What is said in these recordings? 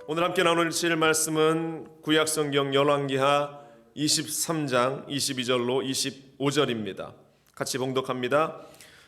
오늘 함께 나누실 말씀은 구약성경 열왕기하 23장 22절로 25절입니다. 같이 봉독합니다.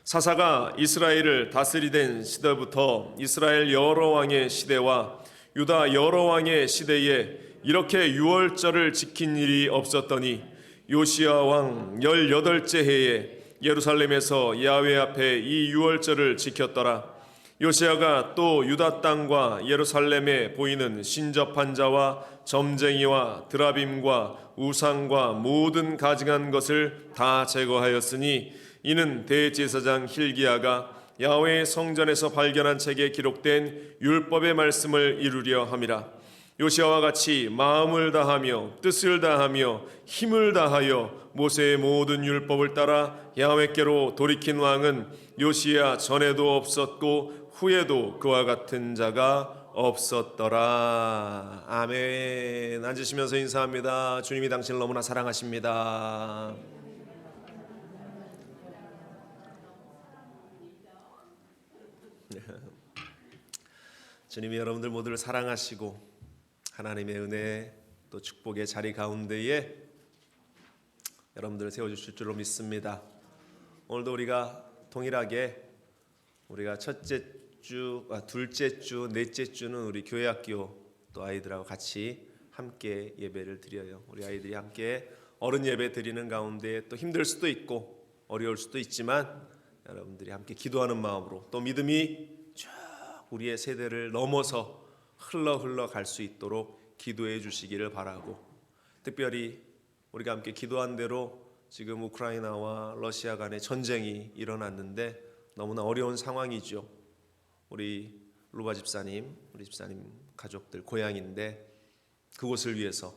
사사가 이스라엘을 다스리던 시대부터 이스라엘 여러 왕의 시대와 유다 여러 왕의 시대에 이렇게 유월절을 지킨 일이 없었더니 요시야 왕 18째 해에 예루살렘에서 야훼 앞에 이 유월절을 지켰더라. 요시야가 또 유다 땅과 예루살렘에 보이는 신접한 자와 점쟁이와 드라빔과 우상과 모든 가증한 것을 다 제거하였으니 이는 대제사장 hil기야가 야훼의 성전에서 발견한 책에 기록된 율법의 말씀을 이루려 함이라. 요시야와 같이 마음을 다하며 뜻을 다하며 힘을 다하여 모세의 모든 율법을 따라 야훼께로 돌이킨 왕은 요시야 전에도 없었고 후에도 그와 같은 자가 없었더라. 아멘. 앉으시면서 인사합니다. 주님이 당신을 너무나 사랑하십니다. 주님이 여러분들 모두를 사랑하시고 하나님의 은혜 또 축복의 자리 가운데에 여러분들을 세워주실 줄로 믿습니다. 오늘도 우리가 동일하게 우리가 첫째 주, 둘째 주, 넷째 주는 우리 교회학교 또 아이들하고 같이 함께 예배를 드려요. 우리 아이들이 함께 어른 예배 드리는 가운데 또 힘들 수도 있고 어려울 수도 있지만 여러분들이 함께 기도하는 마음으로 또 믿음이 쭉 우리의 세대를 넘어서 흘러 갈 수 있도록 기도해 주시기를 바라고, 특별히 우리가 함께 기도한 대로 지금 우크라이나와 러시아 간의 전쟁이 일어났는데 너무나 어려운 상황이죠. 우리 루바 집사님, 우리 집사님 가족들 고향인데 그곳을 위해서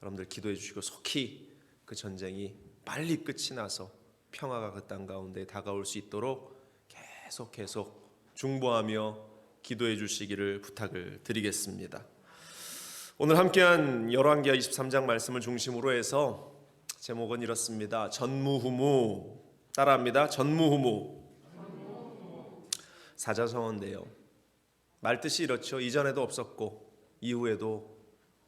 여러분들 기도해 주시고 속히 그 전쟁이 빨리 끝이 나서 평화가 그 땅 가운데 다가올 수 있도록 계속 중보하며 기도해 주시기를 부탁을 드리겠습니다. 오늘 함께한 열왕기하 23장 말씀을 중심으로 해서 제목은 이렇습니다. 전무후무. 따라합니다. 전무후무. 사자성어인데요, 말뜻이 이렇죠. 이전에도 없었고 이후에도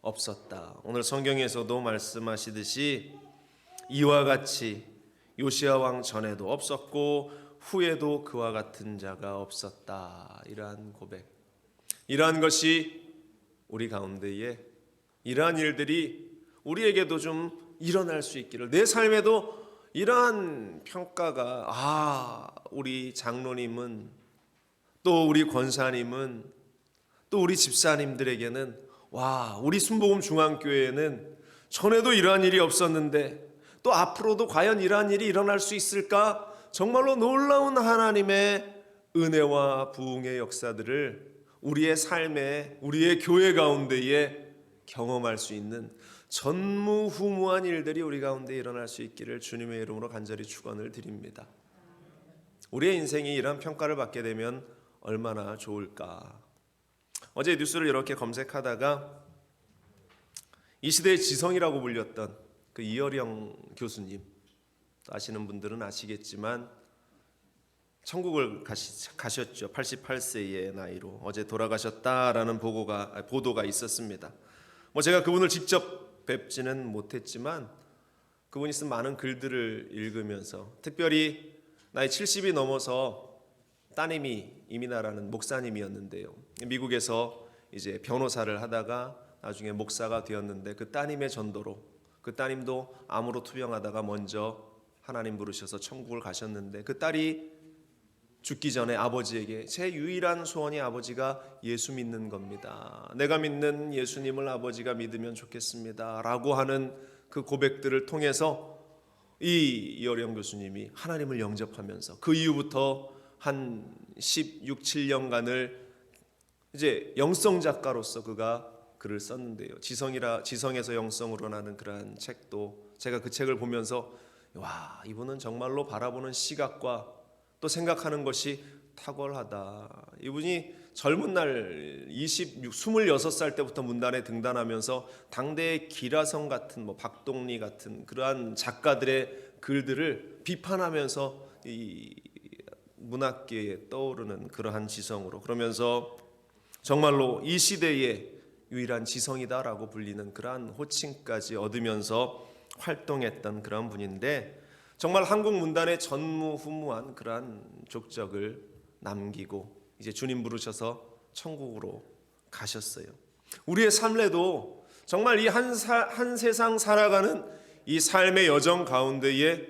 없었다. 오늘 성경에서도 말씀하시듯이 이와 같이 요시야 왕 전에도 없었고 후에도 그와 같은 자가 없었다. 이러한 고백, 이러한 것이 우리 가운데에 이러한 일들이 우리에게도 좀 일어날 수 있기를, 내 삶에도 이러한 평가가 우리 장로님은 또 우리 권사님은 또 우리 집사님들에게는 우리 순복음 중앙교회에는 전에도 이러한 일이 없었는데 또 앞으로도 과연 이러한 일이 일어날 수 있을까? 정말로 놀라운 하나님의 은혜와 부흥의 역사들을 우리의 삶에, 우리의 교회 가운데에 경험할 수 있는 전무후무한 일들이 우리 가운데 일어날 수 있기를 주님의 이름으로 간절히 축원을 드립니다. 우리의 인생이 이런 평가를 받게 되면 얼마나 좋을까. 어제 뉴스를 이렇게 검색하다가 이 시대의 지성이라고 불렸던 그 이어령 교수님, 아시는 분들은 아시겠지만 천국을 가셨죠. 88세의 나이로 어제 돌아가셨다라는 보도가 있었습니다. 제가 그분을 직접 뵙지는 못했지만 그분이 쓴 많은 글들을 읽으면서, 특별히 나이 70이 넘어서 따님이 이민아라는 목사님이었는데요, 미국에서 이제 변호사를 하다가 나중에 목사가 되었는데 그 따님의 전도로, 그 따님도 암으로 투병하다가 먼저 하나님 부르셔서 천국을 가셨는데 그 딸이 죽기 전에 아버지에게 제 유일한 소원이 아버지가 예수 믿는 겁니다. 내가 믿는 예수님을 아버지가 믿으면 좋겠습니다 라고 하는 그 고백들을 통해서 이 이어령 교수님이 하나님을 영접하면서 그 이후부터 한 16, 7년간을 이제 영성 작가로서 그가 글을 썼는데요, 지성에서 영성으로 나는 그러한 책도, 제가 그 책을 보면서 이분은 정말로 바라보는 시각과 또 생각하는 것이 탁월하다. 이분이 젊은 날 26살 때부터 문단에 등단하면서 당대의 기라성 같은 박동리 같은 그러한 작가들의 글들을 비판하면서 이 문학계에 떠오르는 그러한 지성으로, 그러면서 정말로 이 시대에 유일한 지성이다라고 불리는 그러한 호칭까지 얻으면서 활동했던 그런 분인데, 정말 한국 문단에 전무후무한 그러한 족적을 남기고 이제 주님 부르셔서 천국으로 가셨어요. 우리의 삶에도 정말 이 한 세상 살아가는 이 삶의 여정 가운데에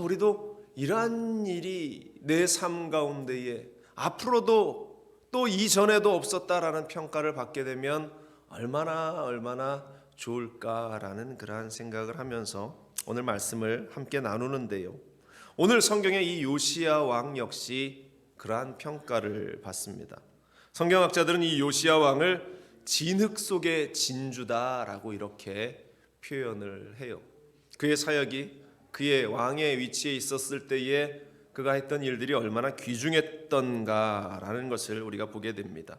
우리도 이러한 일이 내 삶 가운데에 앞으로도 또 이전에도 없었다라는 평가를 받게 되면 얼마나 좋을까라는 그러한 생각을 하면서 오늘 말씀을 함께 나누는데요. 오늘 성경의 이 요시야 왕 역시 그러한 평가를 받습니다. 성경학자들은 이 요시야 왕을 진흙 속의 진주다라고 이렇게 표현을 해요. 그의 사역이 그의 왕의 위치에 있었을 때에 그가 했던 일들이 얼마나 귀중했던가라는 것을 우리가 보게 됩니다.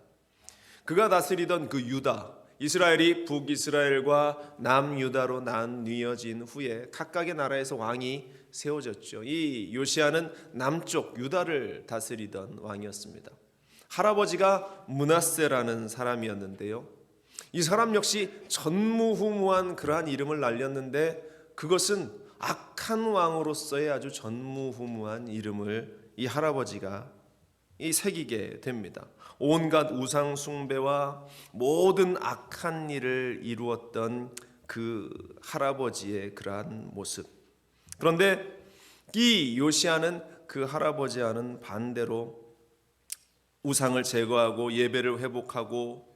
그가 다스리던 그 유다, 이스라엘이 북이스라엘과 남유다로 나뉘어진 후에 각각의 나라에서 왕이 세워졌죠. 이 요시야는 남쪽 유다를 다스리던 왕이었습니다. 할아버지가 므낫세라는 사람이었는데요. 이 사람 역시 전무후무한 그러한 이름을 날렸는데 그것은 악한 왕으로서의 아주 전무후무한 이름을 이 할아버지가 새기게 됩니다. 온갖 우상 숭배와 모든 악한 일을 이루었던 그 할아버지의 그러한 모습. 그런데 이 요시야는 그 할아버지와는 반대로 우상을 제거하고 예배를 회복하고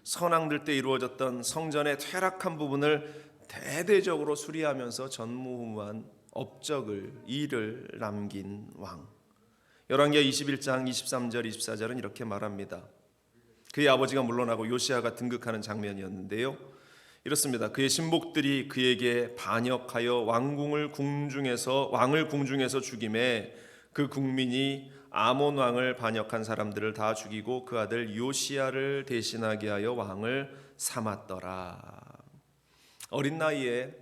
선왕들 때 이루어졌던 성전의 퇴락한 부분을 대대적으로 수리하면서 전무후무한 업적을 일을 남긴 왕. 열왕기하 21장 23절 24절은 이렇게 말합니다. 그의 아버지가 물러나고 요시야가 등극하는 장면이었는데요. 이렇습니다. 그의 신복들이 그에게 반역하여 왕을 궁중에서 죽임에 그 국민이 아몬 왕을 반역한 사람들을 다 죽이고 그 아들 요시야를 대신하게 하여 왕을 삼았더라. 어린 나이에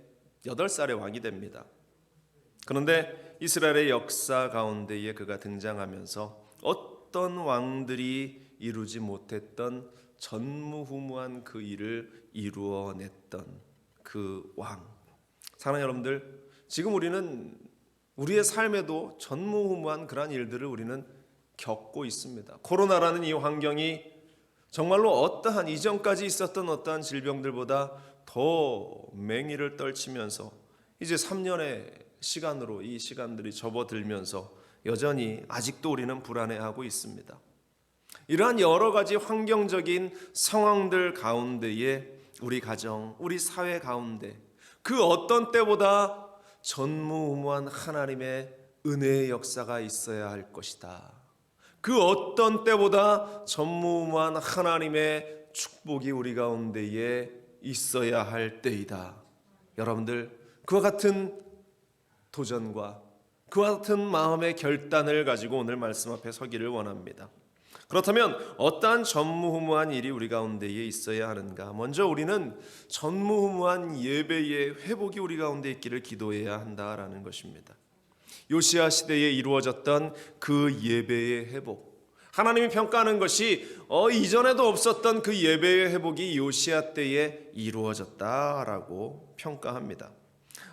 8살의 왕이 됩니다. 그런데 이스라엘의 역사 가운데에 그가 등장하면서 어떤 왕들이 이루지 못했던 전무후무한 그 일을 이루어냈던 그 왕. 사랑하는 여러분들, 지금 우리는 우리의 삶에도 전무후무한 그러한 일들을 우리는 겪고 있습니다. 코로나라는 이 환경이 정말로 어떠한 이전까지 있었던 어떠한 질병들보다 더 맹위를 떨치면서 이제 3년의 시간으로 이 시간들이 접어들면서 여전히 아직도 우리는 불안해하고 있습니다. 이러한 여러 가지 환경적인 상황들 가운데에 우리 가정, 우리 사회 가운데 그 어떤 때보다 전무후무한 하나님의 은혜의 역사가 있어야 할 것이다. 그 어떤 때보다 전무후무한 하나님의 축복이 우리 가운데에 있어야 할 때이다. 여러분들, 그와 같은 도전과 그와 같은 마음의 결단을 가지고 오늘 말씀 앞에 서기를 원합니다. 그렇다면 어떠한 전무후무한 일이 우리 가운데에 있어야 하는가? 먼저 우리는 전무후무한 예배의 회복이 우리 가운데 있기를 기도해야 한다라는 것입니다. 요시야 시대에 이루어졌던 그 예배의 회복, 하나님이 평가하는 것이 이전에도 없었던 그 예배의 회복이 요시야 때에 이루어졌다라고 평가합니다.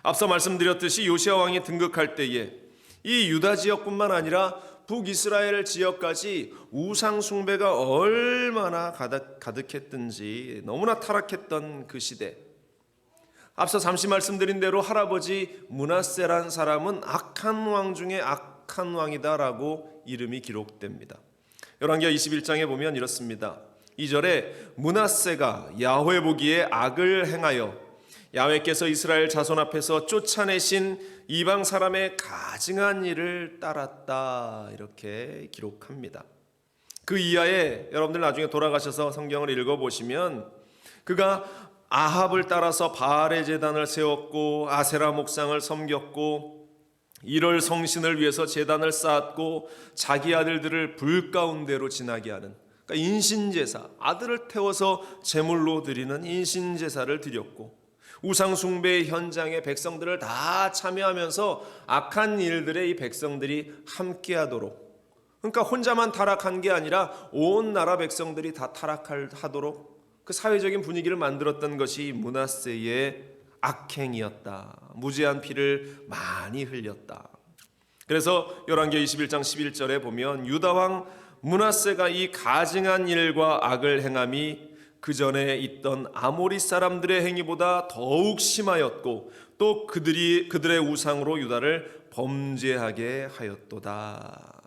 앞서 말씀드렸듯이 요시야 왕이 등극할 때에 이 유다 지역뿐만 아니라 북이스라엘 지역까지 우상 숭배가 얼마나 가득했든지 너무나 타락했던 그 시대. 앞서 잠시 말씀드린 대로 할아버지 므낫세란 사람은 악한 왕 중에 악한 왕이다라고 이름이 기록됩니다. 열왕기하 21장에 보면 이렇습니다. 2절에 므낫세가 야훼 보기에 악을 행하여 야훼께서 이스라엘 자손 앞에서 쫓아내신 이방 사람의 가증한 일을 따랐다, 이렇게 기록합니다. 그 이하에 여러분들 나중에 돌아가셔서 성경을 읽어보시면 그가 아합을 따라서 바알의 제단을 세웠고 아세라 목상을 섬겼고 일월 성신을 위해서 제단을 쌓았고 자기 아들들을 불 가운데로 지나게 하는, 그러니까 인신제사, 아들을 태워서 제물로 드리는 인신제사를 드렸고 우상 숭배의 현장에 백성들을 다 참여하면서 악한 일들에 이 백성들이 함께하도록, 그러니까 혼자만 타락한 게 아니라 온 나라 백성들이 다 타락하도록 그 사회적인 분위기를 만들었던 것이 므낫세의 악행이었다. 무죄한 피를 많이 흘렸다. 그래서 열왕기 21장 11절에 보면 유다 왕 므낫세가 이 가증한 일과 악을 행함이 그 전에 있던 아모리 사람들의 행위보다 더욱 심하였고 또 그들의 우상으로 유다를 범죄하게 하였도다.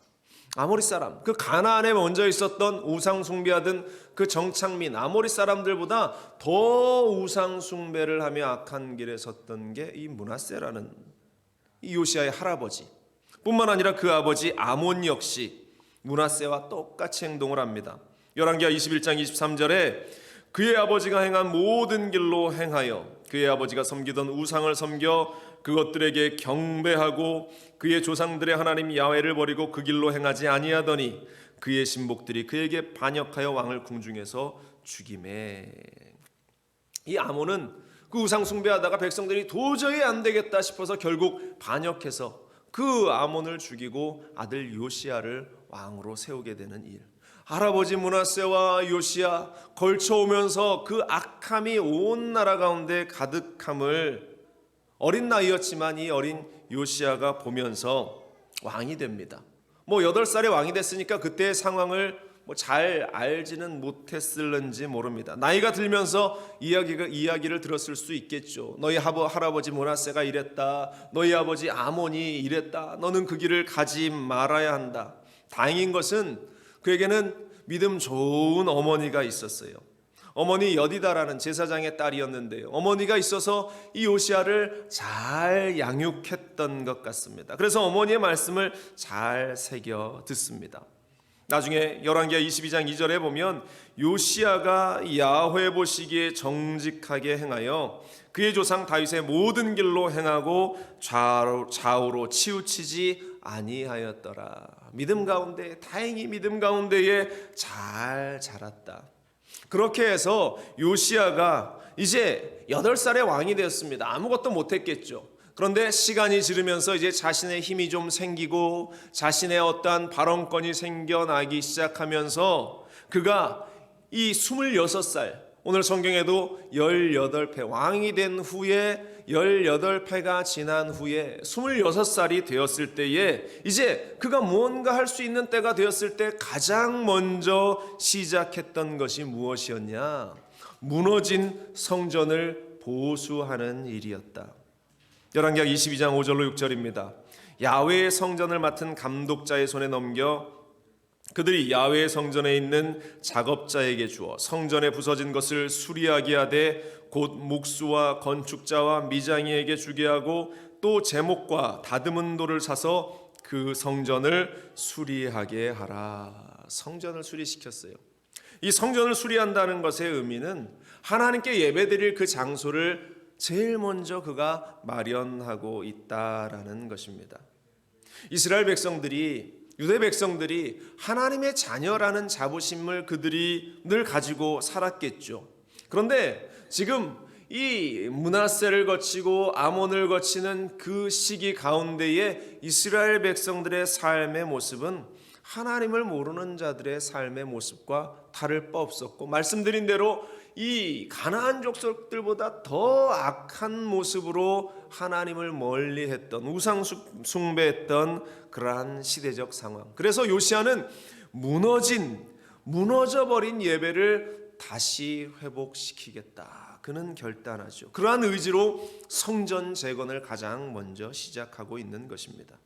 아모리 사람, 그 가나안에 먼저 있었던 우상 숭배하던 그 정착민 아모리 사람들보다 더 우상 숭배를 하며 악한 길에 섰던 게 이 므낫세라는 이 요시아의 할아버지 뿐만 아니라 그 아버지 아몬 역시 므낫세와 똑같이 행동을 합니다. 열왕기하 21장 23절에 그의 아버지가 행한 모든 길로 행하여 그의 아버지가 섬기던 우상을 섬겨 그것들에게 경배하고 그의 조상들의 하나님 야훼를 버리고 그 길로 행하지 아니하더니 그의 신복들이 그에게 반역하여 왕을 궁중에서 죽이매. 이 아몬은 그 우상 숭배하다가 백성들이 도저히 안 되겠다 싶어서 결국 반역해서 그 아몬을 죽이고 아들 요시야를 왕으로 세우게 되는 일. 할아버지 므낫세와 요시야 걸쳐오면서 그 악함이 온 나라 가운데 가득함을 어린 나이였지만 이 어린 요시야가 보면서 왕이 됩니다. 8살에 왕이 됐으니까 그때의 상황을 잘 알지는 못했을는지 모릅니다. 나이가 들면서 이야기를 들었을 수 있겠죠. 너희 할아버지 므낫세가 이랬다. 너희 아버지 아몬이 이랬다. 너는 그 길을 가지 말아야 한다. 다행인 것은 그에게는 믿음 좋은 어머니가 있었어요. 어머니 여디다라는 제사장의 딸이었는데요. 어머니가 있어서 이 요시야를 잘 양육했던 것 같습니다. 그래서 어머니의 말씀을 잘 새겨 듣습니다. 나중에 열왕기하 22장 2절에 보면 요시야가 야훼 보시기에 정직하게 행하여 그의 조상 다윗의 모든 길로 행하고 좌우로 치우치지 아니하였더라. 믿음 가운데 다행히 믿음 가운데에 잘 자랐다. 그렇게 해서 요시야가 이제 8살의 왕이 되었습니다. 아무것도 못했겠죠. 그런데 시간이 지르면서 이제 자신의 힘이 좀 생기고 자신의 어떠한 발언권이 생겨나기 시작하면서 그가 이 26살, 오늘 성경에도 18회 왕이 된 후에 18회가 지난 후에 26살이 되었을 때에 이제 그가 무언가 할 수 있는 때가 되었을 때 가장 먼저 시작했던 것이 무엇이었냐? 무너진 성전을 보수하는 일이었다. 열왕기하 22장 5절로 6절입니다. 야훼의 성전을 맡은 감독자의 손에 넘겨 그들이 야훼의 성전에 있는 작업자에게 주어 성전에 부서진 것을 수리하게 하되 곧 목수와 건축자와 미장이에게 주게 하고 또 제목과 다듬은 돌을 사서 그 성전을 수리하게 하라. 성전을 수리시켰어요. 이 성전을 수리한다는 것의 의미는 하나님께 예배드릴 그 장소를 제일 먼저 그가 마련하고 있다라는 것입니다. 이스라엘 백성들이 유대 백성들이 하나님의 자녀라는 자부심을 그들이 늘 가지고 살았겠죠. 그런데 지금 이 므낫세를 거치고 아몬을 거치는 그 시기 가운데에 이스라엘 백성들의 삶의 모습은 하나님을 모르는 자들의 삶의 모습과 다를 바 없었고 말씀드린 대로 이 가나안 족속들보다 더 악한 모습으로 하나님을 멀리했던 우상 숭배했던 그러한 시대적 상황. 그래서 요시야는 무너져버린 예배를 다시 회복시키겠다. 그는 결단하죠. 그러한 의지로 성전 재건을 가장 먼저 시작하고 있는 것입니다.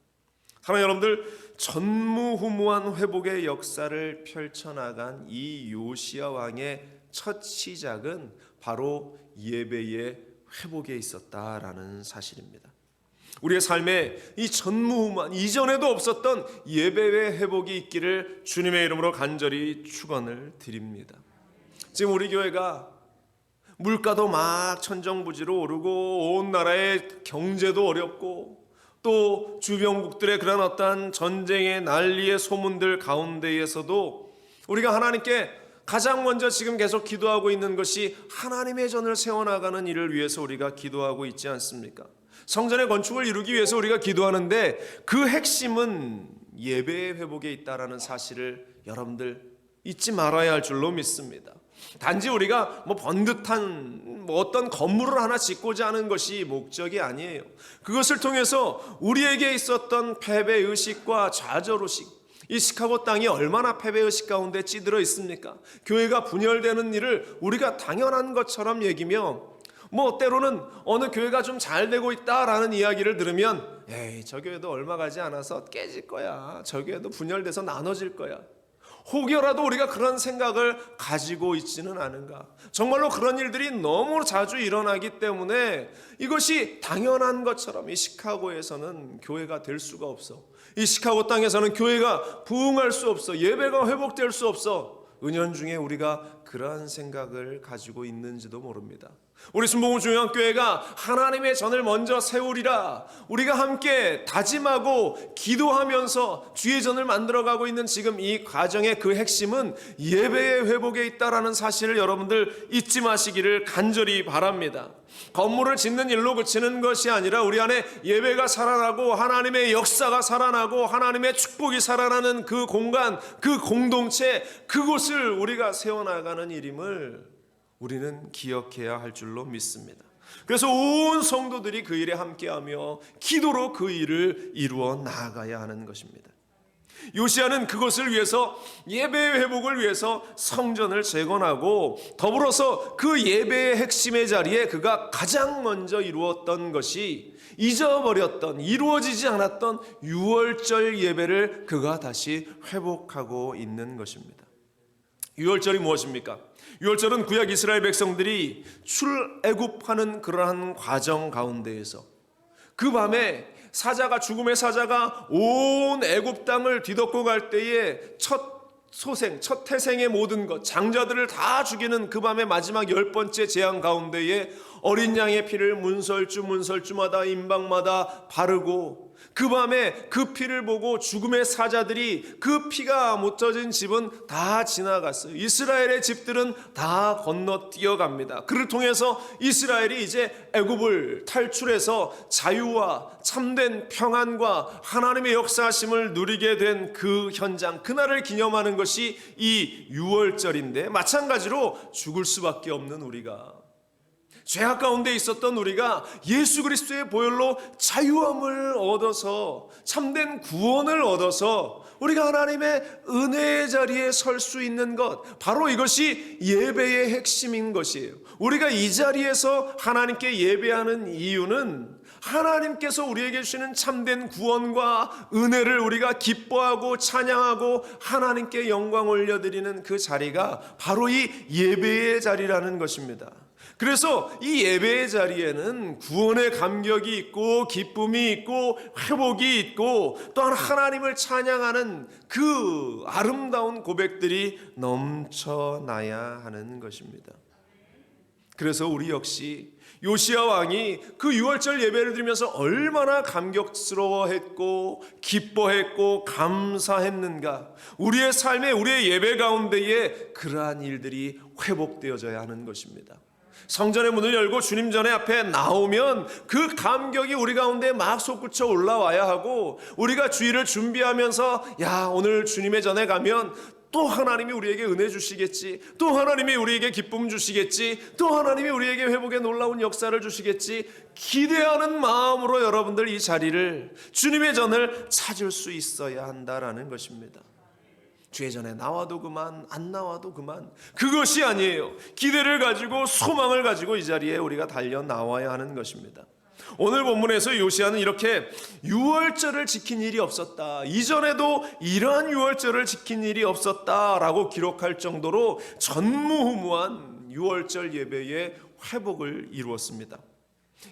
사랑하는 여러분들, 전무후무한 회복의 역사를 펼쳐나간 이 요시야 왕의 첫 시작은 바로 예배의 회복에 있었다라는 사실입니다. 우리의 삶에 이 전무후무한 이전에도 없었던 예배의 회복이 있기를 주님의 이름으로 간절히 축원을 드립니다. 지금 우리 교회가 물가도 막 천정부지로 오르고 온 나라의 경제도 어렵고 또 주변국들의 그런 어떤 전쟁의 난리의 소문들 가운데에서도 우리가 하나님께 가장 먼저 지금 계속 기도하고 있는 것이 하나님의 전을 세워나가는 일을 위해서 우리가 기도하고 있지 않습니까? 성전의 건축을 이루기 위해서 우리가 기도하는데 그 핵심은 예배의 회복에 있다라는 사실을 여러분들 잊지 말아야 할 줄로 믿습니다. 단지 우리가 번듯한 어떤 건물을 하나 짓고자 하는 것이 목적이 아니에요. 그것을 통해서 우리에게 있었던 패배의식과 좌절의식, 이 시카고 땅이 얼마나 패배의식 가운데 찌들어 있습니까? 교회가 분열되는 일을 우리가 당연한 것처럼 여기며 때로는 어느 교회가 좀 잘 되고 있다라는 이야기를 들으면 에이, 저 교회도 얼마 가지 않아서 깨질 거야. 저 교회도 분열돼서 나눠질 거야. 혹여라도 우리가 그런 생각을 가지고 있지는 않은가? 정말로 그런 일들이 너무 자주 일어나기 때문에 이것이 당연한 것처럼 이 시카고에서는 교회가 될 수가 없어. 이 시카고 땅에서는 교회가 부흥할 수 없어. 예배가 회복될 수 없어. 은연중에 우리가 그러한 생각을 가지고 있는지도 모릅니다. 우리 순복음중앙교회가 하나님의 전을 먼저 세우리라 우리가 함께 다짐하고 기도하면서 주의 전을 만들어가고 있는 지금 이 과정의 그 핵심은 예배의 회복에 있다라는 사실을 여러분들 잊지 마시기를 간절히 바랍니다. 건물을 짓는 일로 그치는 것이 아니라 우리 안에 예배가 살아나고 하나님의 역사가 살아나고 하나님의 축복이 살아나는 그 공간, 그 공동체, 그곳을 우리가 세워나가는 일임을 우리는 기억해야 할 줄로 믿습니다. 그래서 온 성도들이 그 일에 함께하며 기도로 그 일을 이루어 나아가야 하는 것입니다. 요시야는 그것을 위해서 예배의 회복을 위해서 성전을 재건하고 더불어서 그 예배의 핵심의 자리에 그가 가장 먼저 이루었던 것이 잊어버렸던 이루어지지 않았던 유월절 예배를 그가 다시 회복하고 있는 것입니다. 유월절이 무엇입니까? 유월절은 구약 이스라엘 백성들이 출애굽하는 그러한 과정 가운데에서 그 밤에 죽음의 사자가 온 애굽 땅을 뒤덮고 갈 때에 첫 태생의 모든 것, 장자들을 다 죽이는 그 밤의 마지막 10번째 재앙 가운데에 어린 양의 피를 문설주마다 임방마다 바르고 그 밤에 그 피를 보고 죽음의 사자들이 그 피가 묻혀진 집은 다 지나갔어요. 이스라엘의 집들은 다 건너뛰어갑니다. 그를 통해서 이스라엘이 이제 애굽을 탈출해서 자유와 참된 평안과 하나님의 역사하심을 누리게 된 그 현장, 그날을 기념하는 것이 이 유월절인데, 마찬가지로 죽을 수밖에 없는 우리가, 죄악 가운데 있었던 우리가 예수 그리스도의 보혈로 자유함을 얻어서 참된 구원을 얻어서 우리가 하나님의 은혜의 자리에 설 수 있는 것, 바로 이것이 예배의 핵심인 것이에요. 우리가 이 자리에서 하나님께 예배하는 이유는 하나님께서 우리에게 주시는 참된 구원과 은혜를 우리가 기뻐하고 찬양하고 하나님께 영광 올려드리는 그 자리가 바로 이 예배의 자리라는 것입니다. 그래서 이 예배의 자리에는 구원의 감격이 있고 기쁨이 있고 회복이 있고 또한 하나님을 찬양하는 그 아름다운 고백들이 넘쳐나야 하는 것입니다. 그래서 우리 역시 요시야 왕이 그 유월절 예배를 드리면서 얼마나 감격스러워했고 기뻐했고 감사했는가. 우리의 삶에, 우리의 예배 가운데에 그러한 일들이 회복되어져야 하는 것입니다. 성전의 문을 열고 주님 전에 앞에 나오면 그 감격이 우리 가운데 막 솟구쳐 올라와야 하고, 우리가 주일을 준비하면서 오늘 주님의 전에 가면 또 하나님이 우리에게 은혜 주시겠지, 또 하나님이 우리에게 기쁨 주시겠지, 또 하나님이 우리에게 회복의 놀라운 역사를 주시겠지, 기대하는 마음으로 여러분들 이 자리를, 주님의 전을 찾을 수 있어야 한다라는 것입니다. 주의 전에 나와도 그만, 안 나와도 그만, 그것이 아니에요. 기대를 가지고 소망을 가지고 이 자리에 우리가 달려 나와야 하는 것입니다. 오늘 본문에서 요시야는 이렇게 유월절을 지킨 일이 없었다, 이전에도 이러한 유월절을 지킨 일이 없었다라고 기록할 정도로 전무후무한 유월절 예배의 회복을 이루었습니다.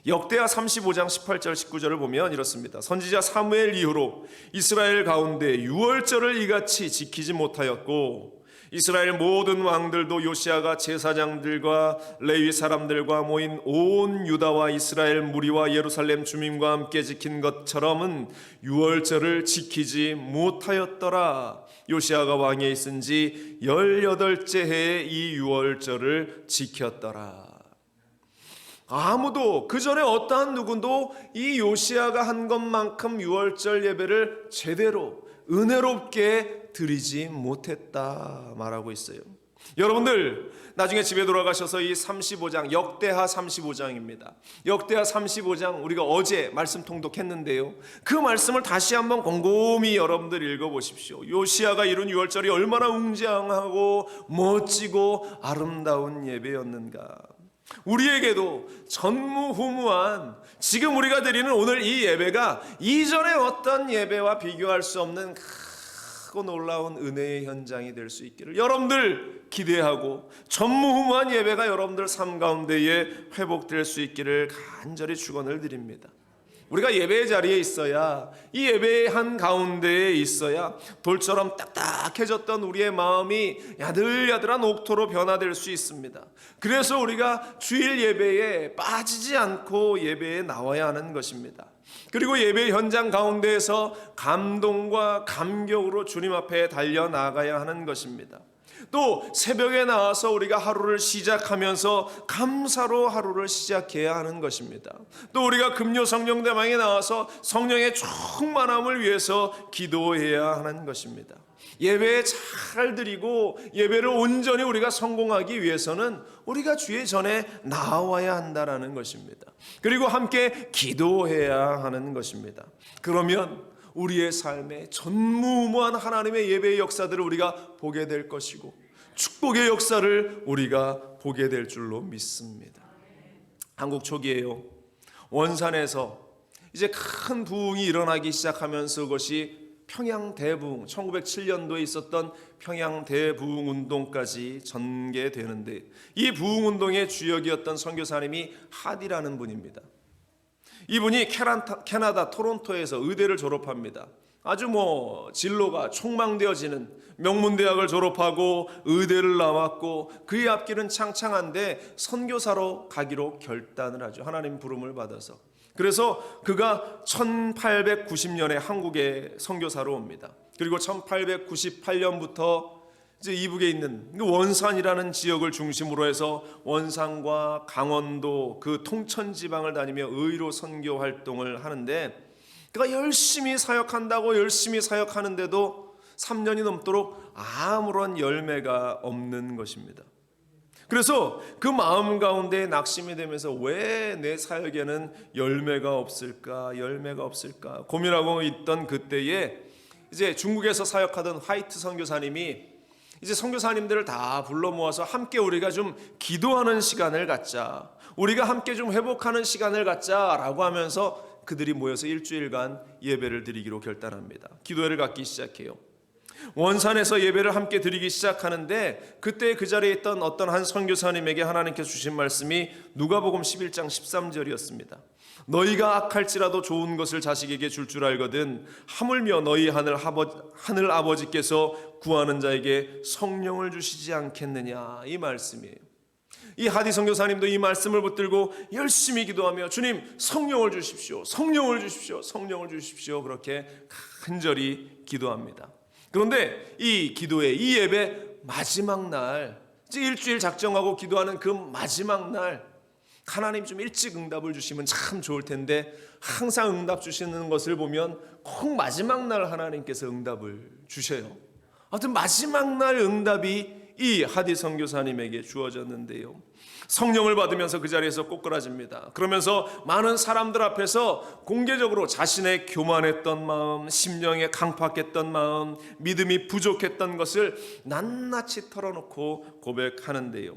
역대하 35장 18절 19절을 보면 이렇습니다. 선지자 사무엘 이후로 이스라엘 가운데 유월절을 이같이 지키지 못하였고, 이스라엘 모든 왕들도 요시야가 제사장들과 레위 사람들과 모인 온 유다와 이스라엘 무리와 예루살렘 주민과 함께 지킨 것처럼은 유월절을 지키지 못하였더라. 요시야가 왕위에 있은 지 18째 해에 이 유월절을 지켰더라. 아무도, 그 전에 어떠한 누구도 이 요시야가 한 것만큼 유월절 예배를 제대로 은혜롭게 드리지 못했다 말하고 있어요. 여러분들 나중에 집에 돌아가셔서 이 35장 역대하 35장입니다. 역대하 35장 우리가 어제 말씀 통독했는데요. 그 말씀을 다시 한번 곰곰이 여러분들 읽어보십시오. 요시야가 이룬 유월절이 얼마나 웅장하고 멋지고 아름다운 예배였는가. 우리에게도 전무후무한 지금 우리가 드리는 오늘 이 예배가 이전의 어떤 예배와 비교할 수 없는 크고 놀라운 은혜의 현장이 될 수 있기를 여러분들 기대하고, 전무후무한 예배가 여러분들 삶 가운데에 회복될 수 있기를 간절히 축원을 드립니다. 우리가 예배의 자리에 있어야, 이 예배의 한 가운데에 있어야 돌처럼 딱딱해졌던 우리의 마음이 야들야들한 옥토로 변화될 수 있습니다. 그래서 우리가 주일 예배에 빠지지 않고 예배에 나와야 하는 것입니다. 그리고 예배 현장 가운데에서 감동과 감격으로 주님 앞에 달려나가야 하는 것입니다. 또 새벽에 나와서 우리가 하루를 시작하면서 감사로 하루를 시작해야 하는 것입니다. 또 우리가 금요 성령대방에 나와서 성령의 충만함을 위해서 기도해야 하는 것입니다. 예배 잘 드리고 예배를 온전히 우리가 성공하기 위해서는 우리가 주의 전에 나와야 한다는 것입니다. 그리고 함께 기도해야 하는 것입니다. 그러면 우리의 삶에 전무후무한 하나님의 예배의 역사들을 우리가 보게 될 것이고, 축복의 역사를 우리가 보게 될 줄로 믿습니다. 한국 초기에요, 원산에서 이제 큰 부흥이 일어나기 시작하면서 그것이 평양대부흥, 1907년도에 있었던 평양대부흥 운동까지 전개되는데, 이 부흥운동의 주역이었던 선교사님이 하디라는 분입니다. 이분이 캐나다 토론토에서 의대를 졸업합니다. 아주 진로가 촉망되어지는 명문대학을 졸업하고 의대를 나왔고, 그의 앞길은 창창한데 선교사로 가기로 결단을 하죠. 하나님 부름을 받아서. 그래서 그가 1890년에 한국에 선교사로 옵니다. 그리고 1898년부터 이제 이북에 있는 원산이라는 지역을 중심으로 해서 원산과 강원도 그 통천 지방을 다니며 의로 선교 활동을 하는데, 그가 열심히 사역한다고 열심히 사역하는데도 3년이 넘도록 아무런 열매가 없는 것입니다. 그래서 그 마음 가운데 낙심이 되면서 왜 내 사역에는 열매가 없을까 고민하고 있던 그때에 이제 중국에서 사역하던 화이트 선교사님이 이제 선교사님들을 다 불러 모아서 함께 우리가 좀 기도하는 시간을 갖자, 우리가 함께 좀 회복하는 시간을 갖자라고 하면서 그들이 모여서 일주일간 예배를 드리기로 결단합니다. 기도회를 갖기 시작해요. 원산에서 예배를 함께 드리기 시작하는데, 그때 그 자리에 있던 어떤 한 선교사님에게 하나님께서 주신 말씀이 누가복음 11장 13절이었습니다. 너희가 악할지라도 좋은 것을 자식에게 줄 알거든 하물며 너희 하늘 아버지께서 구하는 자에게 성령을 주시지 않겠느냐, 이 말씀이에요. 이 하디 선교사님도 이 말씀을 붙들고 열심히 기도하며 주님 성령을 주십시오, 성령을 주십시오, 성령을 주십시오, 그렇게 간절히 기도합니다. 그런데 이 기도회, 이 예배 마지막 날, 이제 일주일 작정하고 기도하는 그 마지막 날, 하나님 좀 일찍 응답을 주시면 참 좋을 텐데 항상 응답 주시는 것을 보면 꼭 마지막 날 하나님께서 응답을 주셔요. 아무튼 마지막 날 응답이 이 하디 선교사님에게 주어졌는데요, 성령을 받으면서 그 자리에서 꼬꾸라집니다. 그러면서 많은 사람들 앞에서 공개적으로 자신의 교만했던 마음, 심령에 강팍했던 마음, 믿음이 부족했던 것을 낱낱이 털어놓고 고백하는데요,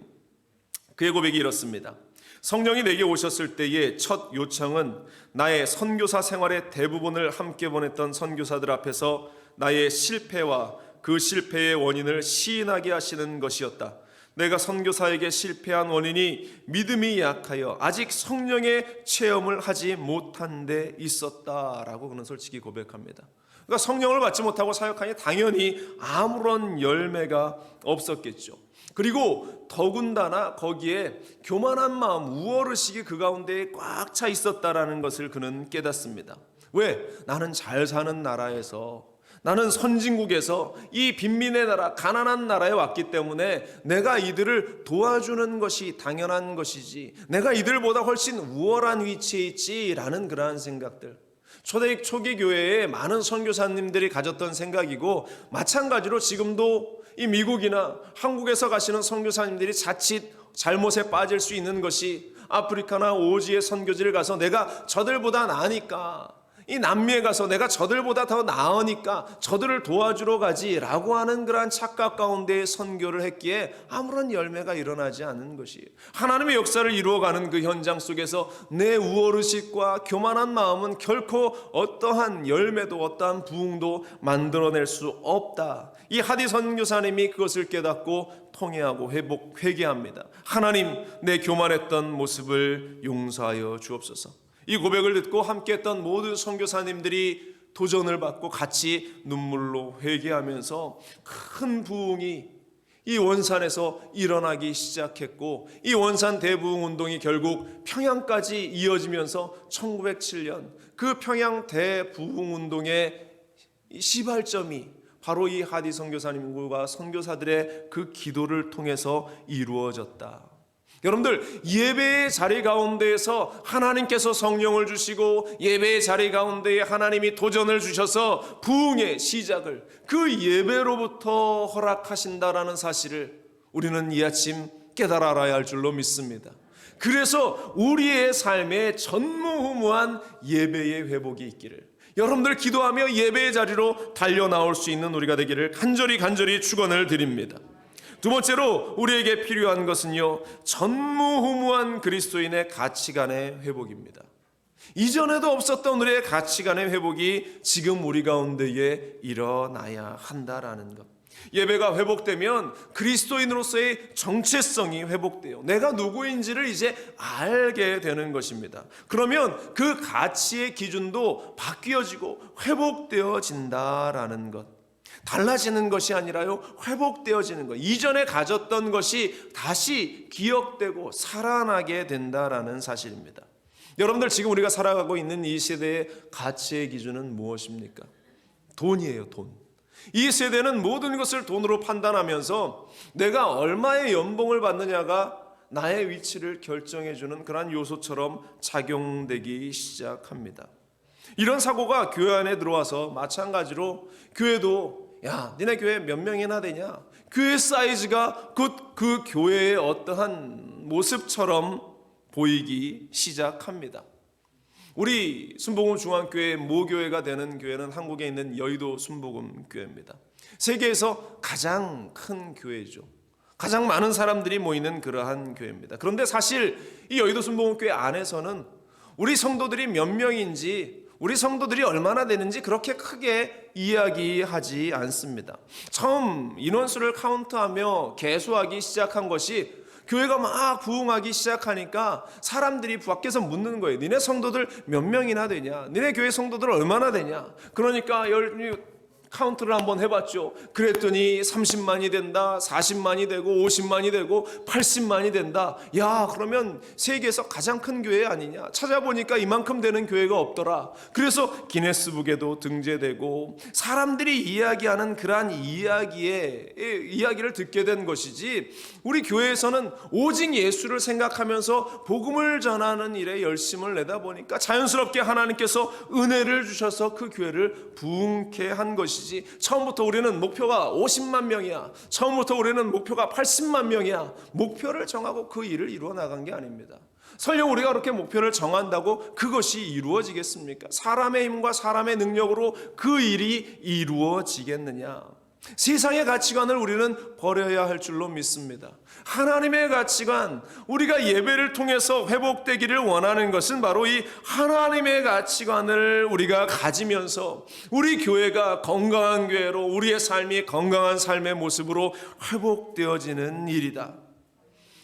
그의 고백이 이렇습니다. 성령이 내게 오셨을 때의 첫 요청은 나의 선교사 생활의 대부분을 함께 보냈던 선교사들 앞에서 나의 실패와 그 실패의 원인을 시인하게 하시는 것이었다. 내가 선교사에게 실패한 원인이 믿음이 약하여 아직 성령의 체험을 하지 못한 데 있었다라고 그는 솔직히 고백합니다. 그러니까 성령을 받지 못하고 사역하니 당연히 아무런 열매가 없었겠죠. 그리고 더군다나 거기에 교만한 마음, 우월의식이 그 가운데 꽉 차 있었다라는 것을 그는 깨닫습니다. 왜? 나는 잘 사는 나라에서, 나는 선진국에서 이 빈민의 나라, 가난한 나라에 왔기 때문에 내가 이들을 도와주는 것이 당연한 것이지, 내가 이들보다 훨씬 우월한 위치에 있지라는 그러한 생각들, 초기 교회에 많은 선교사님들이 가졌던 생각이고, 마찬가지로 지금도 이 미국이나 한국에서 가시는 선교사님들이 자칫 잘못에 빠질 수 있는 것이, 아프리카나 오지의 선교지를 가서 내가 저들보다 나으니까, 이 남미에 가서 내가 저들보다 더 나으니까 저들을 도와주러 가지라고 하는 그러한 착각 가운데 선교를 했기에 아무런 열매가 일어나지 않는 것이에요. 하나님의 역사를 이루어가는 그 현장 속에서 내 우월의식과 교만한 마음은 결코 어떠한 열매도 어떠한 부흥도 만들어낼 수 없다. 이 하디 선교사님이 그것을 깨닫고 통회하고 회개합니다. 하나님, 내 교만했던 모습을 용서하여 주옵소서. 이 고백을 듣고 함께했던 모든 선교사님들이 도전을 받고 같이 눈물로 회개하면서 큰 부흥이 이 원산에서 일어나기 시작했고, 이 원산 대부흥 운동이 결국 평양까지 이어지면서 1907년 그 평양 대부흥 운동의 시발점이 바로 이 하디 선교사님과 선교사들의 그 기도를 통해서 이루어졌다. 여러분들, 예배의 자리 가운데에서 하나님께서 성령을 주시고, 예배의 자리 가운데에 하나님이 도전을 주셔서 부흥의 시작을 그 예배로부터 허락하신다라는 사실을 우리는 이 아침 깨달아 알아야 할 줄로 믿습니다. 그래서 우리의 삶에 전무후무한 예배의 회복이 있기를, 여러분들 기도하며 예배의 자리로 달려 나올 수 있는 우리가 되기를 간절히 축원을 드립니다. 두 번째로 우리에게 필요한 것은요, 전무후무한 그리스도인의 가치관의 회복입니다. 이전에도 없었던 우리의 가치관의 회복이 지금 우리 가운데에 일어나야 한다라는 것. 예배가 회복되면 그리스도인으로서의 정체성이 회복돼요. 내가 누구인지를 이제 알게 되는 것입니다. 그러면 그 가치의 기준도 바뀌어지고 회복되어진다라는 것. 달라지는 것이 아니라요, 회복되어지는 것. 이전에 가졌던 것이 다시 기억되고 살아나게 된다라는 사실입니다. 여러분들, 지금 우리가 살아가고 있는 이 세대의 가치의 기준은 무엇입니까? 돈이에요, 돈. 이 세대는 모든 것을 돈으로 판단하면서 내가 얼마의 연봉을 받느냐가 나의 위치를 결정해주는 그러한 요소처럼 작용되기 시작합니다. 이런 사고가 교회 안에 들어와서 마찬가지로 교회도, 야, 니네 교회 몇 명이나 되냐? 교회 사이즈가 곧 그 교회의 어떠한 모습처럼 보이기 시작합니다. 우리 순복음 중앙교회 모교회가 되는 교회는 한국에 있는 여의도 순복음 교회입니다. 세계에서 가장 큰 교회죠. 가장 많은 사람들이 모이는 그러한 교회입니다. 그런데 사실 이 여의도 순복음 교회 안에서는 우리 성도들이 몇 명인지, 우리 성도들이 얼마나 되는지 그렇게 크게 이야기하지 않습니다. 처음 인원수를 카운트하며 계수하기 시작한 것이 교회가 막 부흥하기 시작하니까 사람들이 밖에서 묻는 거예요. 니네 성도들 몇 명이나 되냐? 니네 교회 성도들 얼마나 되냐? 그러니까 카운트를 한번 해봤죠. 그랬더니 30만이 된다, 40만이 되고 50만이 되고 80만이 된다. 야, 그러면 세계에서 가장 큰 교회 아니냐? 찾아보니까 이만큼 되는 교회가 없더라. 그래서 기네스북에도 등재되고 사람들이 이야기하는 그러한 이야기를 듣게 된 것이지, 우리 교회에서는 오직 예수를 생각하면서 복음을 전하는 일에 열심을 내다 보니까 자연스럽게 하나님께서 은혜를 주셔서 그 교회를 부흥케 한 것이지, 처음부터 우리는 목표가 50만 명이야, 처음부터 우리는 목표가 80만 명이야, 목표를 정하고 그 일을 이루어 나간 게 아닙니다. 설령 우리가 그렇게 목표를 정한다고 그것이 이루어지겠습니까? 사람의 힘과 사람의 능력으로 그 일이 이루어지겠느냐? 세상의 가치관을 우리는 버려야 할 줄로 믿습니다. 하나님의 가치관, 우리가 예배를 통해서 회복되기를 원하는 것은 바로 이 하나님의 가치관을 우리가 가지면서 우리 교회가 건강한 교회로, 우리의 삶이 건강한 삶의 모습으로 회복되어지는 일이다.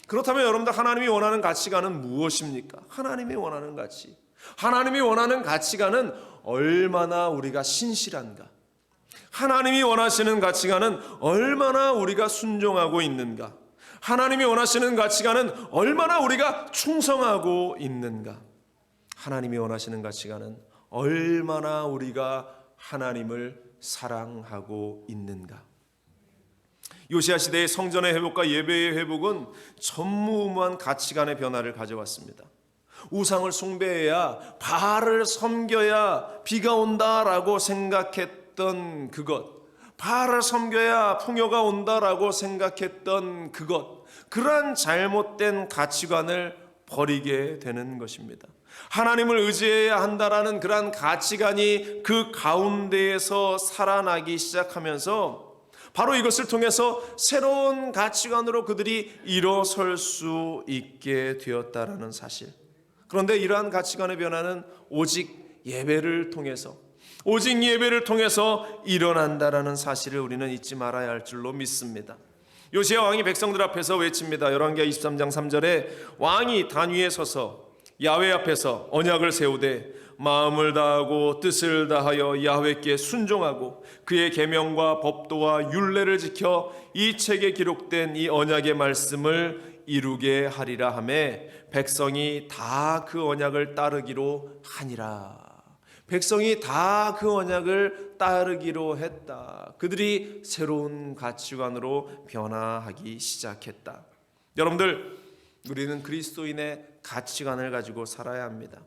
그렇다면 여러분들, 하나님이 원하는 가치관은 무엇입니까? 하나님이 원하는 가치, 하나님이 원하는 가치관은 얼마나 우리가 신실한가, 하나님이 원하시는 가치관은 얼마나 우리가 순종하고 있는가, 하나님이 원하시는 가치관은 얼마나 우리가 충성하고 있는가, 하나님이 원하시는 가치관은 얼마나 우리가 하나님을 사랑하고 있는가. 요시야 시대의 성전의 회복과 예배의 회복은 전무후무한 가치관의 변화를 가져왔습니다. 우상을 숭배해야, 바알을 섬겨야 비가 온다라고 생각했던 그것, 바알을 섬겨야 풍요가 온다라고 생각했던 그것, 그러한 잘못된 가치관을 버리게 되는 것입니다. 하나님을 의지해야 한다라는 그러한 가치관이 그 가운데에서 살아나기 시작하면서 바로 이것을 통해서 새로운 가치관으로 그들이 일어설 수 있게 되었다라는 사실. 그런데 이러한 가치관의 변화는 오직 예배를 통해서, 오직 예배를 통해서 일어난다라는 사실을 우리는 잊지 말아야 할 줄로 믿습니다. 요시야 왕이 백성들 앞에서 외칩니다. 열왕기하 23장 3절에 왕이 단 위에 서서 야훼 앞에서 언약을 세우되 마음을 다하고 뜻을 다하여 야훼께 순종하고 그의 계명과 법도와 율례를 지켜 이 책에 기록된 이 언약의 말씀을 이루게 하리라 하매 백성이 다 그 언약을 따르기로 하니라. 백성이 다 그 언약을 따르기로 했다. 그들이 새로운 가치관으로 변화하기 시작했다. 여러분들, 우리는 그리스도인의 가치관을 가지고 살아야 합니다.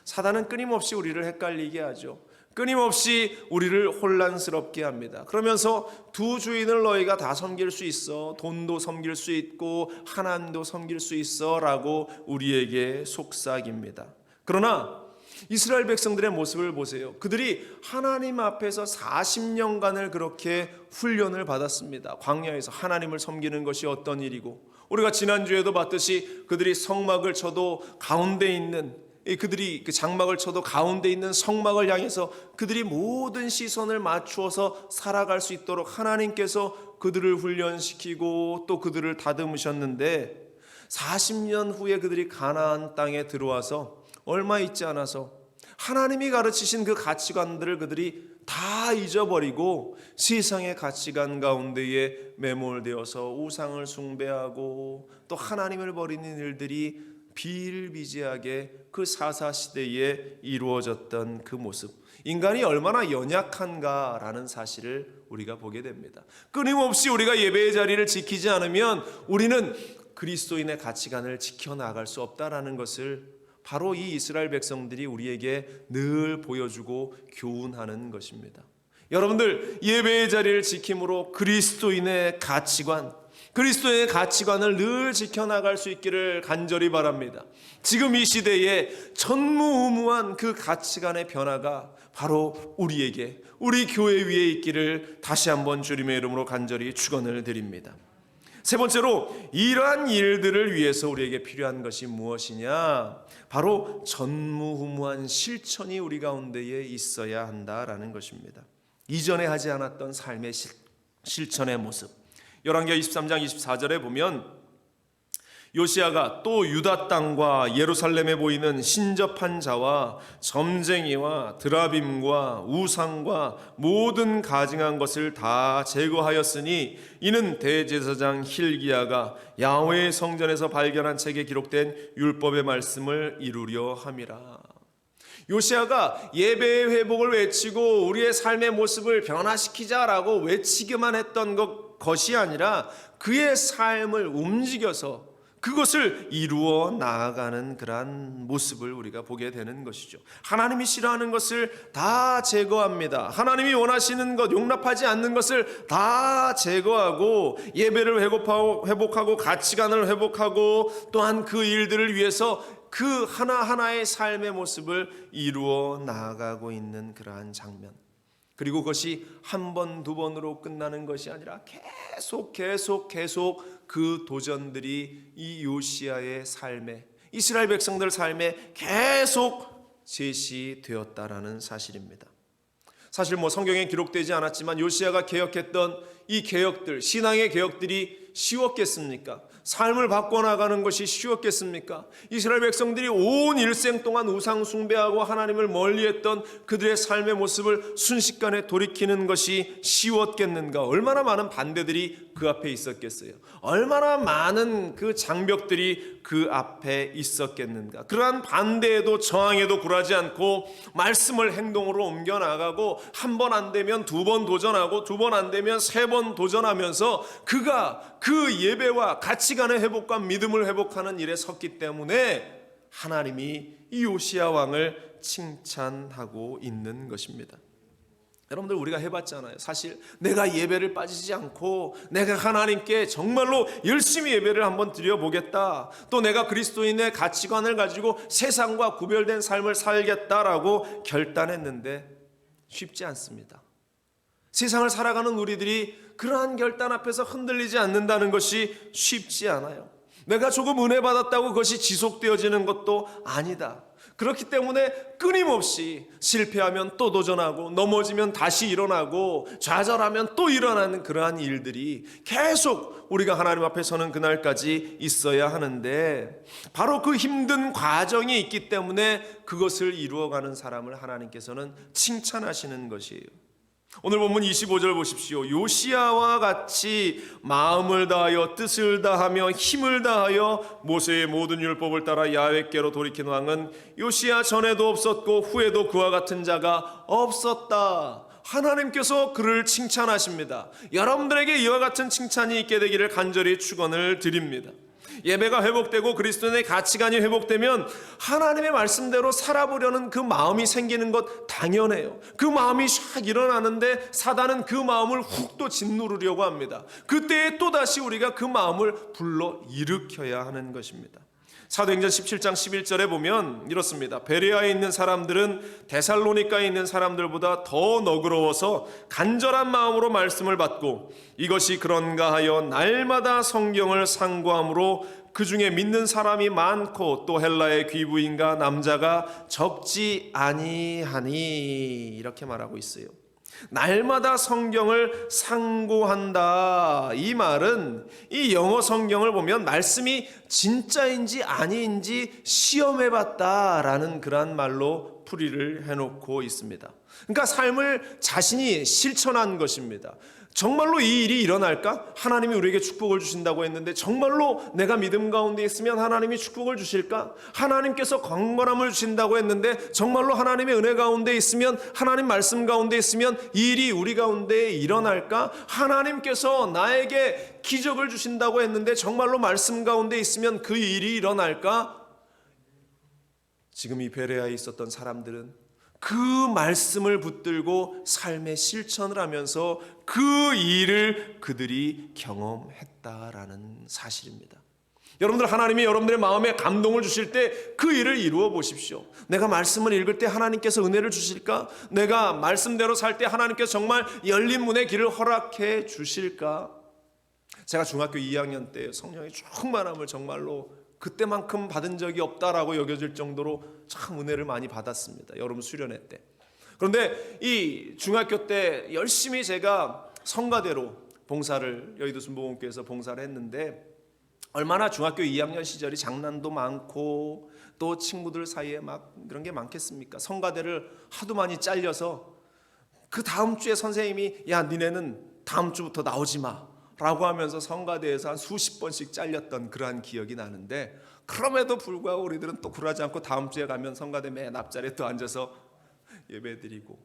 사단은 끊임없이 우리를 헷갈리게 하죠. 끊임없이 우리를 혼란스럽게 합니다. 그러면서 두 주인을 너희가 다 섬길 수 있어, 돈도 섬길 수 있고 하나님도 섬길 수 있어 라고 우리에게 속삭입니다. 그러나 이스라엘 백성들의 모습을 보세요. 그들이 하나님 앞에서 40년간을 그렇게 훈련을 받았습니다. 광야에서 하나님을 섬기는 것이 어떤 일이고, 우리가 지난주에도 봤듯이 그들이 성막을 쳐도 가운데 있는, 그들이 그 장막을 쳐도 가운데 있는 성막을 향해서 그들이 모든 시선을 맞추어서 살아갈 수 있도록 하나님께서 그들을 훈련시키고 또 그들을 다듬으셨는데, 40년 후에 그들이 가나안 땅에 들어와서 얼마 있지 않아서 하나님이 가르치신 그 가치관들을 그들이 다 잊어버리고 세상의 가치관 가운데에 매몰되어서 우상을 숭배하고 또 하나님을 버리는 일들이 비일비재하게 그 사사시대에 이루어졌던 그 모습, 인간이 얼마나 연약한가라는 사실을 우리가 보게 됩니다. 끊임없이 우리가 예배의 자리를 지키지 않으면 우리는 그리스도인의 가치관을 지켜나갈 수 없다라는 것을 바로 이 이스라엘 백성들이 우리에게 늘 보여주고 교훈하는 것입니다. 여러분들, 예배의 자리를 지킴으로 그리스도인의 가치관을 늘 지켜나갈 수 있기를 간절히 바랍니다. 지금 이 시대에 전무후무한 그 가치관의 변화가 바로 우리에게, 우리 교회 위에 있기를 다시 한번 주님의 이름으로 간절히 축원을 드립니다. 세 번째로, 이러한 일들을 위해서 우리에게 필요한 것이 무엇이냐? 바로 전무후무한 실천이 우리 가운데에 있어야 한다라는 것입니다. 이전에 하지 않았던 삶의 실천의 모습. 열왕기하 23장 24절에 보면 요시야가 또 유다 땅과 예루살렘에 보이는 신접한 자와 점쟁이와 드라빔과 우상과 모든 가증한 것을 다 제거하였으니 이는 대제사장 hil기야가 야훼의 성전에서 발견한 책에 기록된 율법의 말씀을 이루려 함이라. 요시야가 예배의 회복을 외치고 우리의 삶의 모습을 변화시키자라고 외치기만 했던 것이 아니라 그의 삶을 움직여서 그것을 이루어 나아가는 그러한 모습을 우리가 보게 되는 것이죠. 하나님이 싫어하는 것을 다 제거합니다. 하나님이 원하시는 것, 용납하지 않는 것을 다 제거하고 예배를 회복하고 가치관을 회복하고 또한 그 일들을 위해서 그 하나하나의 삶의 모습을 이루어 나아가고 있는 그러한 장면. 그리고 그것이 한 번, 두 번으로 끝나는 것이 아니라 계속 그 도전들이 이 요시야의 삶에, 이스라엘 백성들 삶에 계속 제시되었다라는 사실입니다. 사실 성경에 기록되지 않았지만 요시야가 개혁했던 이 개혁들, 신앙의 개혁들이 쉬웠겠습니까? 삶을 바꿔나가는 것이 쉬웠겠습니까? 이스라엘 백성들이 온 일생 동안 우상 숭배하고 하나님을 멀리했던 그들의 삶의 모습을 순식간에 돌이키는 것이 쉬웠겠는가? 얼마나 많은 반대들이 그 앞에 있었겠어요? 얼마나 많은 그 장벽들이 그 앞에 있었겠는가? 그러한 반대에도 저항에도 굴하지 않고 말씀을 행동으로 옮겨나가고 한 번 안 되면 두 번 도전하고 두 번 안 되면 세 번 도전하면서 그가 그 예배와 가치관의 회복과 믿음을 회복하는 일에 섰기 때문에 하나님이 이 요시야 왕을 칭찬하고 있는 것입니다. 여러분들 우리가 해봤잖아요. 사실 내가 예배를 빠지지 않고 내가 하나님께 정말로 열심히 예배를 한번 드려보겠다, 또 내가 그리스도인의 가치관을 가지고 세상과 구별된 삶을 살겠다라고 결단했는데 쉽지 않습니다. 세상을 살아가는 우리들이 그러한 결단 앞에서 흔들리지 않는다는 것이 쉽지 않아요. 내가 조금 은혜 받았다고 그것이 지속되어지는 것도 아니다. 그렇기 때문에 끊임없이 실패하면 또 도전하고, 넘어지면 다시 일어나고, 좌절하면 또 일어나는 그러한 일들이 계속 우리가 하나님 앞에 서는 그날까지 있어야 하는데, 바로 그 힘든 과정이 있기 때문에 그것을 이루어가는 사람을 하나님께서는 칭찬하시는 것이에요. 오늘 본문 25절 보십시오. 요시야와 같이 마음을 다하여 뜻을 다하며 힘을 다하여 모세의 모든 율법을 따라 야훼께로 돌이킨 왕은 요시야 전에도 없었고 후에도 그와 같은 자가 없었다. 하나님께서 그를 칭찬하십니다. 여러분들에게 이와 같은 칭찬이 있게 되기를 간절히 축원을 드립니다. 예배가 회복되고 그리스도인의 가치관이 회복되면 하나님의 말씀대로 살아보려는 그 마음이 생기는 것 당연해요. 그 마음이 샥 일어나는데 사단은 그 마음을 훅 또 짓누르려고 합니다. 그때에 또다시 우리가 그 마음을 불러 일으켜야 하는 것입니다. 사도행전 17장 11절에 보면 이렇습니다. 베레아에 있는 사람들은 데살로니가에 있는 사람들보다 더 너그러워서 간절한 마음으로 말씀을 받고 이것이 그런가 하여 날마다 성경을 상고함으로 그 중에 믿는 사람이 많고 또 헬라의 귀부인과 남자가 적지 아니하니, 이렇게 말하고 있어요. 날마다 성경을 상고한다. 이 말은 이 영어 성경을 보면 말씀이 진짜인지 아닌지 시험해봤다라는 그런 말로 풀이를 해놓고 있습니다. 그러니까 삶을 자신이 실천한 것입니다. 정말로 이 일이 일어날까? 하나님이 우리에게 축복을 주신다고 했는데 정말로 내가 믿음 가운데 있으면 하나님이 축복을 주실까? 하나님께서 강건함을 주신다고 했는데 정말로 하나님의 은혜 가운데 있으면, 하나님 말씀 가운데 있으면 이 일이 우리 가운데 일어날까? 하나님께서 나에게 기적을 주신다고 했는데 정말로 말씀 가운데 있으면 그 일이 일어날까? 지금 이 베레아에 있었던 사람들은 그 말씀을 붙들고 삶의 실천을 하면서 그 일을 그들이 경험했다라는 사실입니다. 여러분들, 하나님이 여러분들의 마음에 감동을 주실 때 그 일을 이루어 보십시오. 내가 말씀을 읽을 때 하나님께서 은혜를 주실까? 내가 말씀대로 살 때 하나님께서 정말 열린 문의 길을 허락해 주실까? 제가 중학교 2학년 때 성령의 충만함을 정말로 그때만큼 받은 적이 없다라고 여겨질 정도로 참 은혜를 많이 받았습니다. 여름 수련회 때. 그런데 이 중학교 때 열심히 제가 성가대로 봉사를, 여의도 순복음교회에서 봉사를 했는데 얼마나 중학교 2학년 시절이 장난도 많고 또 친구들 사이에 막 그런 게 많겠습니까? 성가대를 하도 많이 잘려서 그 다음 주에 선생님이 야, 니네는 다음 주부터 나오지 마 라고 하면서 성가대에서 한 수십 번씩 잘렸던 그러한 기억이 나는데, 그럼에도 불구하고 우리들은 또 굴하지 않고 다음 주에 가면 성가대 맨 앞자리에 또 앉아서 예배드리고,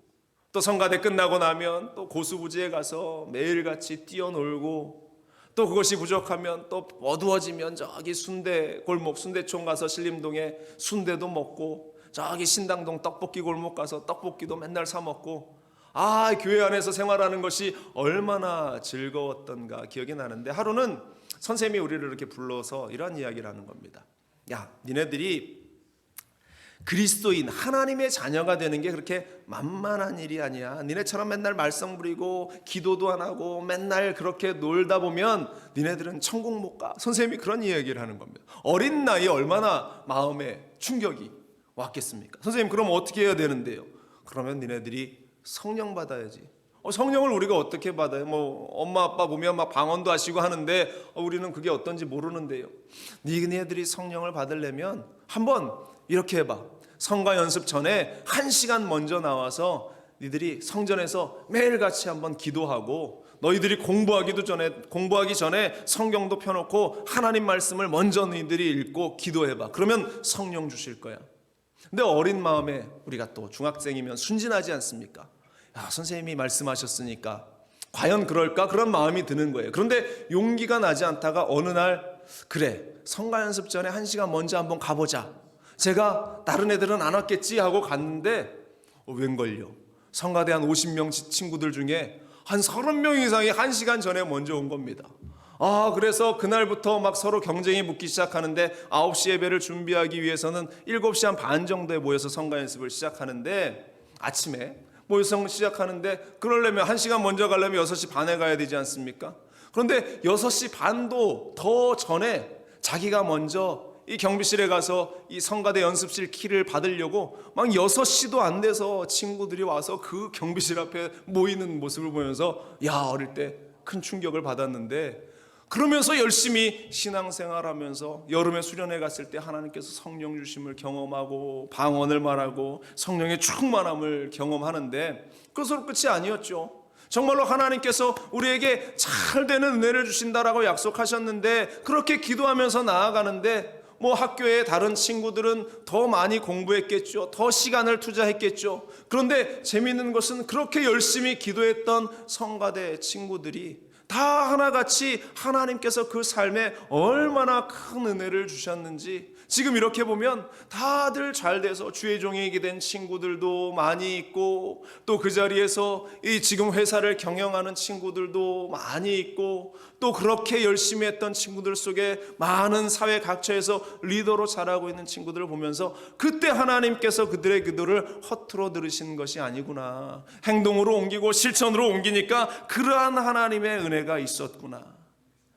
또 성가대 끝나고 나면 또 고수부지에 가서 매일같이 뛰어놀고, 또 그것이 부족하면 또 어두워지면 저기 순대 골목 순대촌 가서 신림동에 순대도 먹고, 저기 신당동 떡볶이 골목 가서 떡볶이도 맨날 사 먹고, 교회 안에서 생활하는 것이 얼마나 즐거웠던가 기억이 나는데, 하루는 선생님이 우리를 이렇게 불러서 이런 이야기를 하는 겁니다. 야, 니네들이 그리스도인 하나님의 자녀가 되는 게 그렇게 만만한 일이 아니야. 니네처럼 맨날 말썽 부리고 기도도 안 하고 맨날 그렇게 놀다 보면 니네들은 천국 못 가. 선생님이 그런 이야기를 하는 겁니다. 어린 나이에 얼마나 마음에 충격이 왔겠습니까? 선생님, 그럼 어떻게 해야 되는데요? 그러면 니네들이 성령 받아야지. 성령을 우리가 어떻게 받아요? 엄마 아빠 보면 막 방언도 하시고 하는데 우리는 그게 어떤지 모르는데요. 니네들이 성령을 받으려면 한번 이렇게 해봐. 성가 연습 전에 1시간 먼저 나와서 니들이 성전에서 매일같이 한번 기도하고, 너희들이 공부하기 전에 성경도 펴놓고 하나님 말씀을 먼저 너희들이 읽고 기도해봐. 그러면 성령 주실 거야. 근데 어린 마음에 우리가 또 중학생이면 순진하지 않습니까? 선생님이 말씀하셨으니까 과연 그럴까? 그런 마음이 드는 거예요. 그런데 용기가 나지 않다가 어느 날, 그래, 성가 연습 전에 1시간 먼저 한번 가보자. 제가 다른 애들은 안 왔겠지 하고 갔는데 웬걸요, 성가대 한 50명 친구들 중에 한 30명 이상이 1시간 전에 먼저 온 겁니다. 그래서 그날부터 막 서로 경쟁이 붙기 시작하는데 9시 예배를 준비하기 위해서는 7시 한 반 정도에 모여서 성가 연습을 시작하는데, 아침에 모여서 시작하는데 그러려면 1시간 먼저 가려면 6시 반에 가야 되지 않습니까? 그런데 6시 반도 더 전에 자기가 먼저 이 경비실에 가서 이 성가대 연습실 키를 받으려고 막 6시도 안 돼서 친구들이 와서 그 경비실 앞에 모이는 모습을 보면서 어릴 때 큰 충격을 받았는데, 그러면서 열심히 신앙생활하면서 여름에 수련회 갔을 때 하나님께서 성령 주심을 경험하고 방언을 말하고 성령의 충만함을 경험하는데, 그것으로 끝이 아니었죠. 정말로 하나님께서 우리에게 잘 되는 은혜를 주신다라고 약속하셨는데, 그렇게 기도하면서 나아가는데 학교에 다른 친구들은 더 많이 공부했겠죠. 더 시간을 투자했겠죠. 그런데 재미있는 것은 그렇게 열심히 기도했던 성가대 친구들이 다 하나같이 하나님께서 그 삶에 얼마나 큰 은혜를 주셨는지, 지금 이렇게 보면 다들 잘 돼서 주의 종이게 된 친구들도 많이 있고, 또 그 자리에서 이 지금 회사를 경영하는 친구들도 많이 있고, 또 그렇게 열심히 했던 친구들 속에 많은 사회 각처에서 리더로 자라고 있는 친구들을 보면서 그때 하나님께서 그들의 기도를 허투루 들으신 것이 아니구나, 행동으로 옮기고 실천으로 옮기니까 그러한 하나님의 은혜가 있었구나.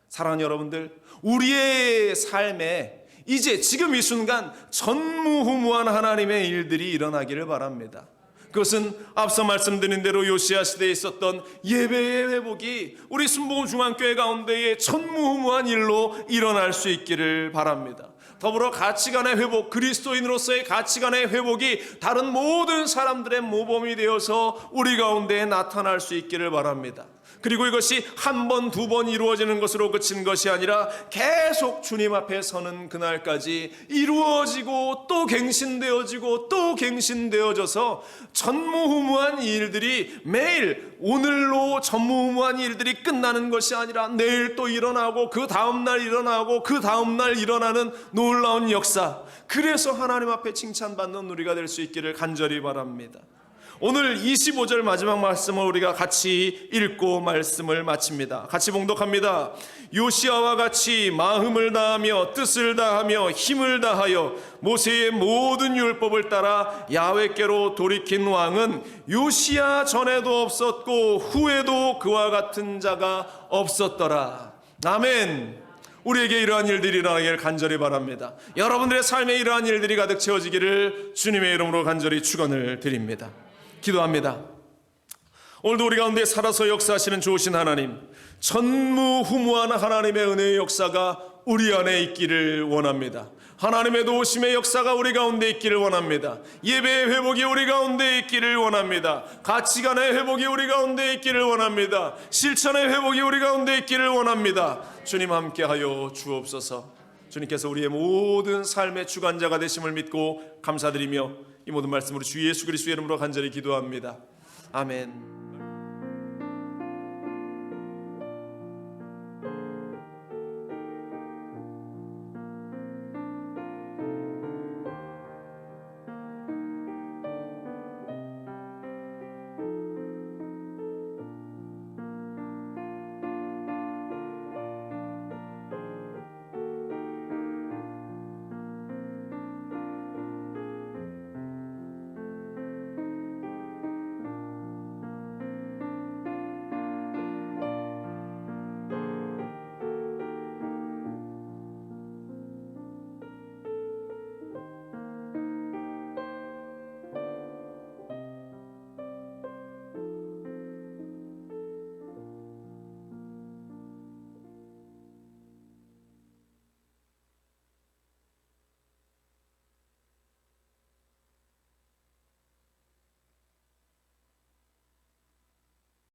사랑하는 여러분들, 우리의 삶에 이제 지금 이 순간 전무후무한 하나님의 일들이 일어나기를 바랍니다. 그것은 앞서 말씀드린 대로 요시야 시대에 있었던 예배의 회복이 우리 순복음 중앙교회 가운데에 전무후무한 일로 일어날 수 있기를 바랍니다. 더불어 가치관의 회복, 그리스도인으로서의 가치관의 회복이 다른 모든 사람들의 모범이 되어서 우리 가운데에 나타날 수 있기를 바랍니다. 그리고 이것이 한 번, 두 번 이루어지는 것으로 그친 것이 아니라 계속 주님 앞에 서는 그날까지 이루어지고 또 갱신되어지고 또 갱신되어져서 전무후무한 일들이 매일, 오늘로 전무후무한 일들이 끝나는 것이 아니라 내일 또 일어나고 그 다음날 일어나고 그 다음날 일어나는 놀라운 역사, 그래서 하나님 앞에 칭찬받는 우리가 될 수 있기를 간절히 바랍니다. 오늘 25절 마지막 말씀을 우리가 같이 읽고 말씀을 마칩니다. 같이 봉독합니다. 요시야와 같이 마음을 다하며 뜻을 다하며 힘을 다하여 모세의 모든 율법을 따라 야훼께로 돌이킨 왕은 요시야 전에도 없었고 후에도 그와 같은 자가 없었더라. 아멘. 우리에게 이러한 일들이 일어나기를 간절히 바랍니다. 여러분들의 삶에 이러한 일들이 가득 채워지기를 주님의 이름으로 간절히 축원을 드립니다. 기도합니다. 오늘도 우리 가운데 살아서 역사하시는 좋으신 하나님, 전무후무한 하나님의 은혜의 역사가 우리 안에 있기를 원합니다. 하나님의 도우심의 역사가 우리 가운데 있기를 원합니다. 예배의 회복이 우리 가운데 있기를 원합니다. 가치관의 회복이 우리 가운데 있기를 원합니다. 실천의 회복이 우리 가운데 있기를 원합니다. 주님 함께하여 주옵소서. 주님께서 우리의 모든 삶의 주관자가 되심을 믿고 감사드리며 이 모든 말씀으로 주 예수 그리스도의 이름으로 간절히 기도합니다. 아멘.